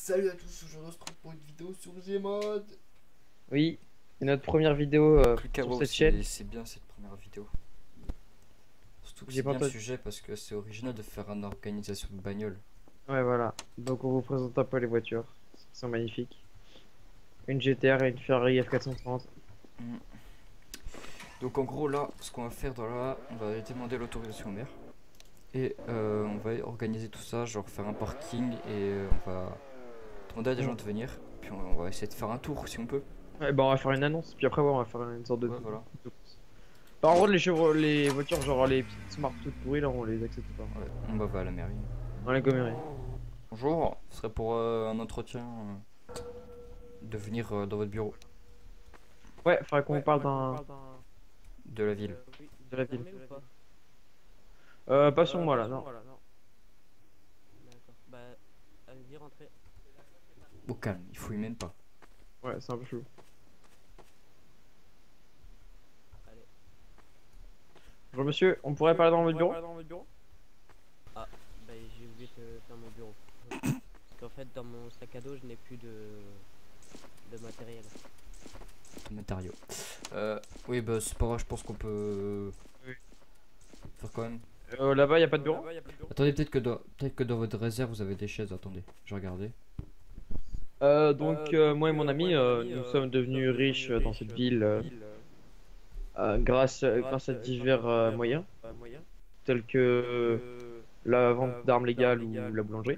Salut à tous, aujourd'hui on se retrouve pour une vidéo sur Gmod. Oui, c'est notre première vidéo sur cette chaîne. C'est bien cette première vidéo. Surtout que J'ai c'est pas bien le entendu. sujet parce que c'est original de faire une organisation de bagnole. Ouais, voilà. Donc on vous présente un peu les voitures. Elles sont magnifiques. Une GTR et une Ferrari F430. Mm. Donc en gros là, ce qu'on va faire dans là, on va demander l'autorisation au maire. Et on va organiser tout ça, genre faire un parking et on va demander à des gens de venir. Puis on va essayer de faire un tour si on peut. Ouais, bah on va faire une annonce. Puis après, ouais, on va faire une sorte de. Ouais, voilà. Par contre, les voitures, genre les petites smart toutes pourries, là, on les accepte pas. Ouais, on va à la mairie. On les gommerait. Bonjour, ce serait pour un entretien de venir dans votre bureau Ouais, faudrait qu'on vous parle de la ville. de la ville. Pas sur moi là, non. D'accord. Bah, allez-y, rentrez. Au calme, il fouille même pas. Ouais, c'est un peu chelou. Allez. Bonjour monsieur, on pourrait parler dans votre bureau? Ah, bah, j'ai oublié de faire mon bureau. Parce qu'en fait, dans mon sac à dos, je n'ai plus de matériel. De matériaux. Oui, bah c'est pas grave, je pense qu'on peut Oui. faire quand même. Là-bas, y a pas de bureau? Attendez, peut-être que dans votre réserve vous avez des chaises. Attendez, je vais regarder. Moi et mon ami, nous sommes devenus riches dans cette ville grâce à divers moyens, tels que la vente d'armes légales ou la boulangerie.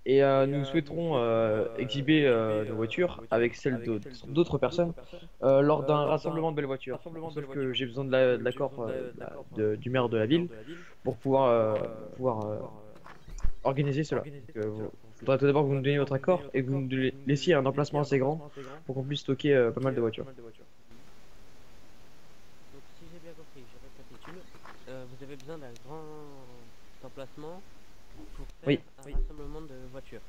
Et nous souhaiterons exhiber nos voitures avec celles d'autres personnes lors d'un rassemblement de belles voitures. Sauf que j'ai besoin de l'accord du maire de la ville pour pouvoir organiser cela. Il faudra tout d'abord que vous nous donniez votre accord et que vous nous laissiez un emplacement assez grand pour qu'on puisse stocker pas mal de voitures. Donc, si j'ai bien compris, je récapitule. Vous avez besoin d'un grand emplacement pour faire Oui. un rassemblement de voitures.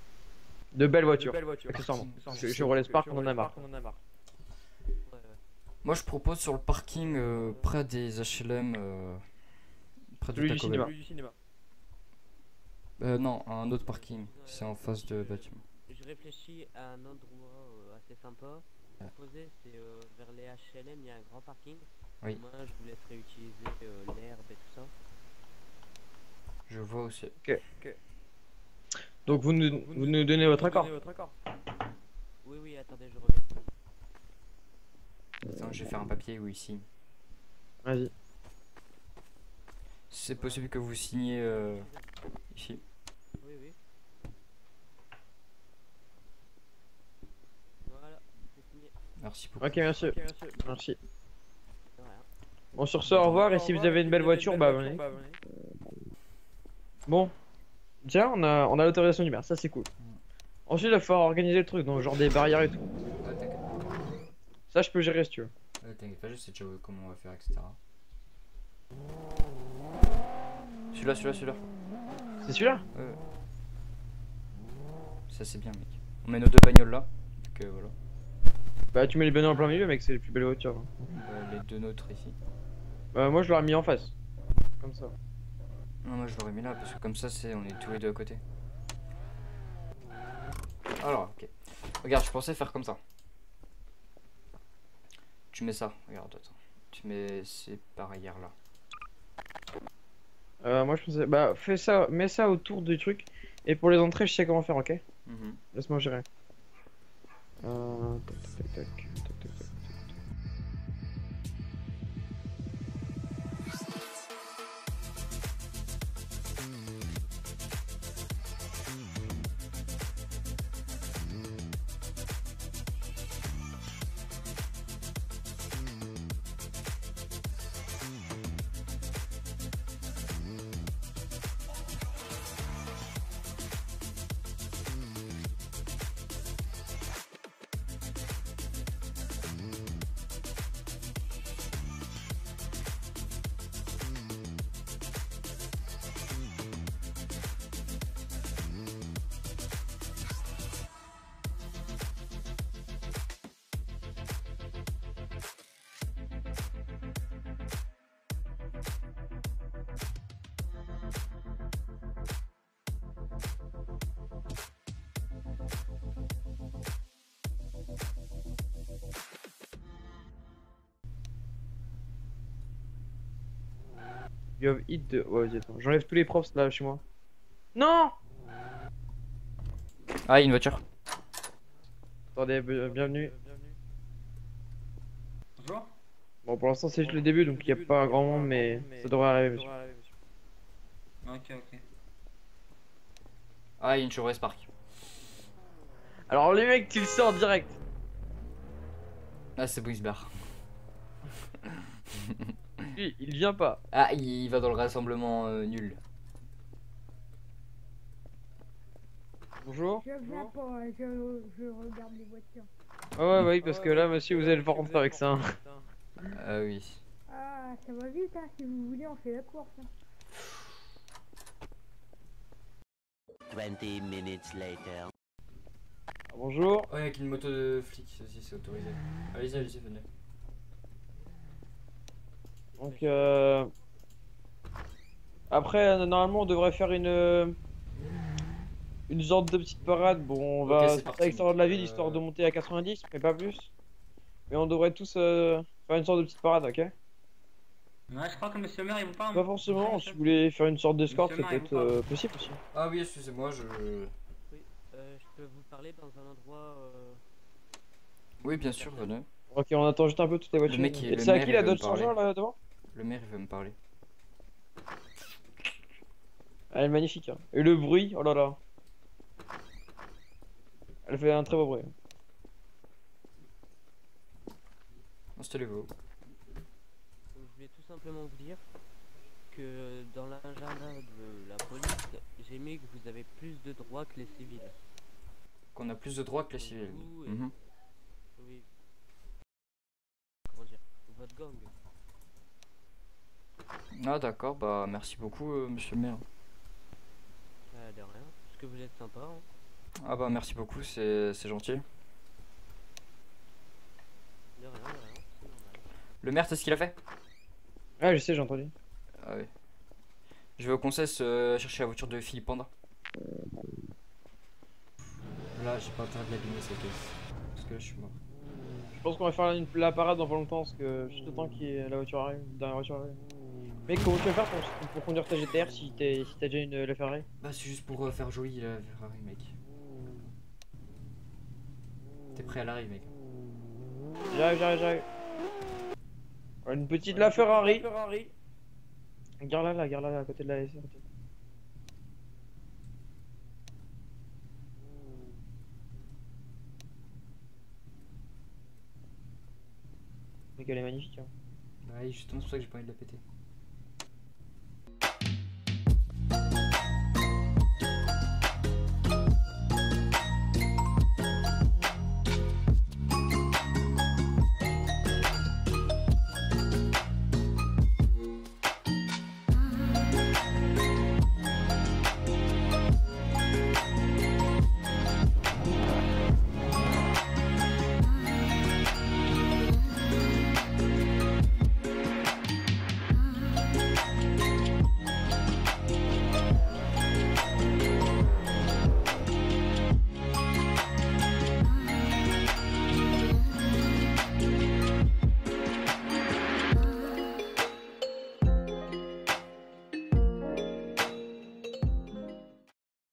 De belles voitures, accessoirement. Chevrolet Spark, on en a marre. Ouais, ouais. Moi je propose sur le parking près des HLM, près du Celui du Taco cinéma. Bell. Non, un autre parking, c'est en face de bâtiment. Je réfléchis à un endroit assez sympa. Ouais. Proposé, c'est vers les HLM, il y a un grand parking. Oui. Moi, je vous laisserai utiliser l'herbe et tout ça. Je vois aussi. Donc vous nous donnez votre accord. Oui, oui, attendez, je reviens. Attends, je vais faire un papier ou ici. Vas-y. C'est possible que vous signiez ici. Oui, oui. Voilà, c'est signé. Merci beaucoup. Ok, merci. Merci. De rien. Bon, sur ce, au revoir. Et si vous avez une belle voiture, bah venez. Bon. Tiens, on a l'autorisation du maire, ça c'est cool. Ensuite, il va falloir organiser le truc, donc genre des barrières et tout. T'inquiète. Ça, je peux gérer si tu veux. T'inquiète pas, je sais déjà comment on va faire, etc. Celui-là. C'est celui-là? Ouais. Ça c'est bien, mec. On met nos deux bagnoles là. Donc voilà. Bah, tu mets les bananes en plein milieu, mec, c'est les plus belles voitures. Les deux nôtres ici. Bah, moi, je l'aurais mis en face. Comme ça. Non, moi je l'aurais mis là parce que comme ça on est tous les deux à côté. Alors, ok. Regarde, je pensais faire comme ça. Tu mets ça, regarde, attends. Tu mets ces barrières là. Moi, je pensais. Bah, fais ça, mets ça autour du truc. Et pour les entrées, je sais comment faire, ok? Laisse-moi gérer. Tac. You have hit the... Ouais, vas-y, attends. J'enlève tous les props là chez moi. Non! Ah, il y a une voiture. Attendez, bienvenue. Bonjour. Bon, pour l'instant, c'est juste le début, donc il n'y a pas grand monde, mais ça devrait arriver, monsieur. Ok, ok. Ah, il y a une Chevrolet Spark. Alors, les mecs, tu le sors direct. Ah, c'est Brisbane. Lui, il vient pas. Ah, il va dans le rassemblement nul. Bonjour. Je viens pas, je regarde les voitures. Ouais, oui, parce que là, monsieur, vous allez pas rentrer avec ça. Hein. Ah oui. Ah, ça va vite, hein. Si vous voulez, on fait la course. Hein. 20 minutes later. Bonjour. Ouais, avec une moto de flic, ça aussi c'est autorisé. Allez-y, allez-y, venez. Donc, après, normalement, on devrait faire une sorte de petite parade. Bon, on Ok, va c'est sortir parti. à l'extérieur de la ville histoire de monter à 90, mais pas plus. Mais on devrait tous faire une sorte de petite parade, ok? Ouais, je crois que monsieur le maire il veut pas. Pas forcément, si vous voulez faire une sorte d'escorte, ça Monsieur peut Maire, être possible aussi. Ah oui, excusez-moi, je... Oui, je peux vous parler dans un endroit. Oui, bien sûr, venez. Ok, on attend juste un peu toutes les voitures. mec, Et le c'est à maire, qui il la veut me Dodge Charger parler. là devant? Le maire, il veut me parler. Elle est magnifique. Hein. Et le bruit, oh là là. Elle fait un très beau bruit. Installez-vous. Donc, je voulais tout simplement vous dire que dans l'agenda de la police, j'ai mis que vous avez plus de droits que les civils. Qu'on a plus de droits que les civils. Vous et- Mhm. Oui. Comment dire? Votre gang. Ah d'accord, bah merci beaucoup monsieur le maire. De rien. Parce que vous êtes sympa. Hein. Ah bah merci beaucoup, c'est gentil. De rien, c'est normal. Le maire, c'est ce qu'il a fait? Ah, je sais, j'ai entendu. Ah oui. Je vais au conseil chercher la voiture de Philippe Panda. Là, j'ai pas intérêt de l'abîmer cette caisse. Parce que là, je suis mort. Je pense qu'on va faire la parade dans pas longtemps, parce que juste le temps que la voiture arrive, la dernière voiture arrive. Mec, comment tu vas faire pour conduire ta GTR si t'as déjà une la Ferrari? Bah, c'est juste pour faire joli la Ferrari, mec. T'es prêt à l'arrivée, mec? J'arrive. Voilà, une petite la Ferrari. Garde-la là, à côté de la SR. Mec, elle est magnifique. Hein. Bah, oui, justement, c'est pour ça que j'ai pas envie de la péter.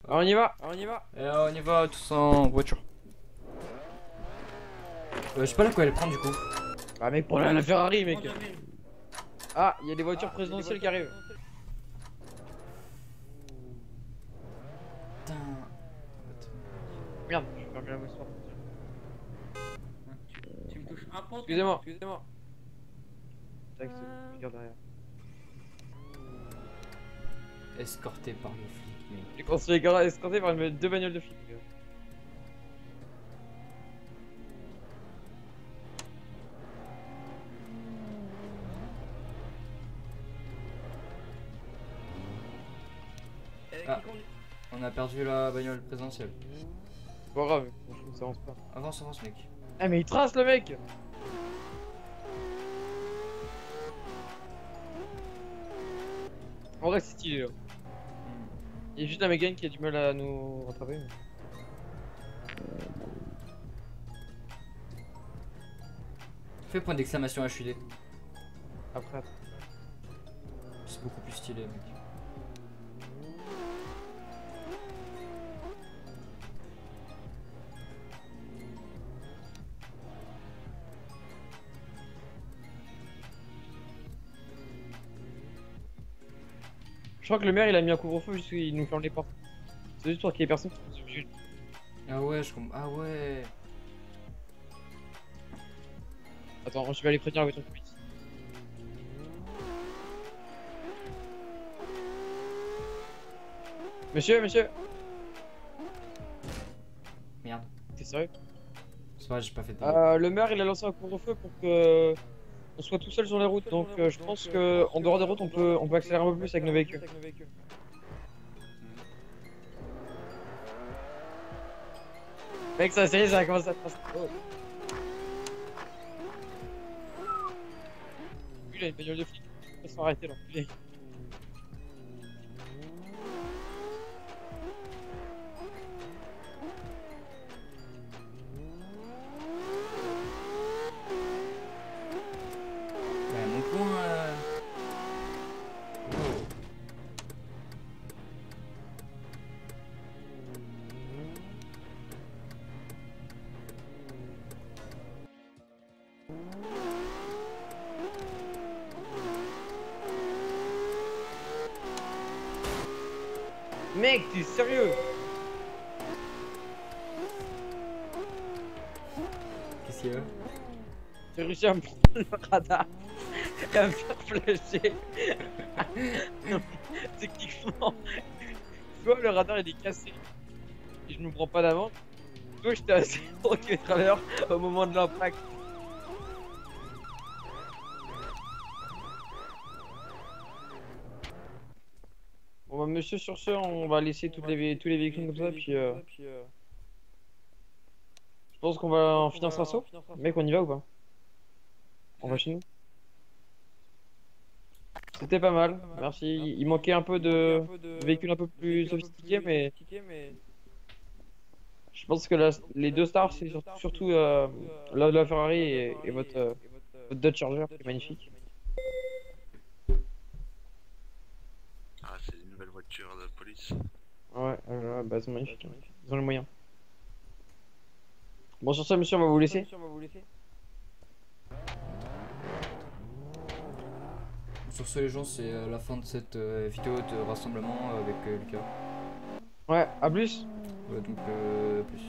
Alors on y va. Et on y va tous en voiture. Je sais pas là quoi aller prendre du coup. Bah mec, pour la Ferrari mec. Bon, j'arrive. Ah, il y a des voitures présidentielles qui arrivent. Putain. Merde, je ferme la moisson. Tu me touches un pot. Excusez-moi. Tac, regarde derrière. Escorté par le flic, mec. J'ai construit escorté par deux bagnoles de flics. Ah, on a perdu la bagnole présidentielle. C'est pas grave, franchement, ça avance pas. Avance, mec. Ah, mais il trace le mec! En vrai, c'est stylé là. Il y a juste un Megan qui a du mal à nous rattraper. Mais... Fais point d'exclamation HUD. Après. c'est beaucoup plus stylé, mec. Je crois que le maire il a mis un couvre-feu juste qu'il nous ferme les portes. C'est juste pour qu'il y ait personne qui... Ah ouais, je comprends. Ah ouais. Attends, je vais aller prévenir la voiture de police. Monsieur. Merde. T'es sérieux? C'est vrai, j'ai pas fait de... Le maire il a lancé un couvre-feu pour que on soit tout seul sur les routes, donc je pense que en dehors des routes on peut accélérer un peu plus avec nos véhicules. Mec, ça c'est ça commence à passer. Oh. Lui il a une bagnole de flic, il va se faire arrêter là. Ouais, mon point... Oh. Mec, t'es sérieux? Qu'est-ce qu'il y a? J'ai réussi à me prendre le radar et à me faire flasher. Techniquement, soit le radar il est cassé et je me prends pas d'avance, soit j'étais à 0 km/h au moment de l'impact. Bon bah monsieur, sur ce on va laisser tous les véhicules comme ça puis je pense qu'on va en finir ce assaut. Mec, on y va ou pas? On va chez nous. C'était pas mal, merci. Il manquait un peu de véhicules un peu plus sophistiqués, mais je pense que les deux stars, c'est surtout la Ferrari et votre Dodge Charger qui est magnifique. Ah, c'est une nouvelle voiture de police. Ouais, bah c'est magnifique. Ils ont les moyens. Bon, sur ça, monsieur, on va vous laisser. Sur ce, les gens, c'est la fin de cette vidéo de rassemblement avec Lucas. Ouais, à plus. Ouais, donc, plus.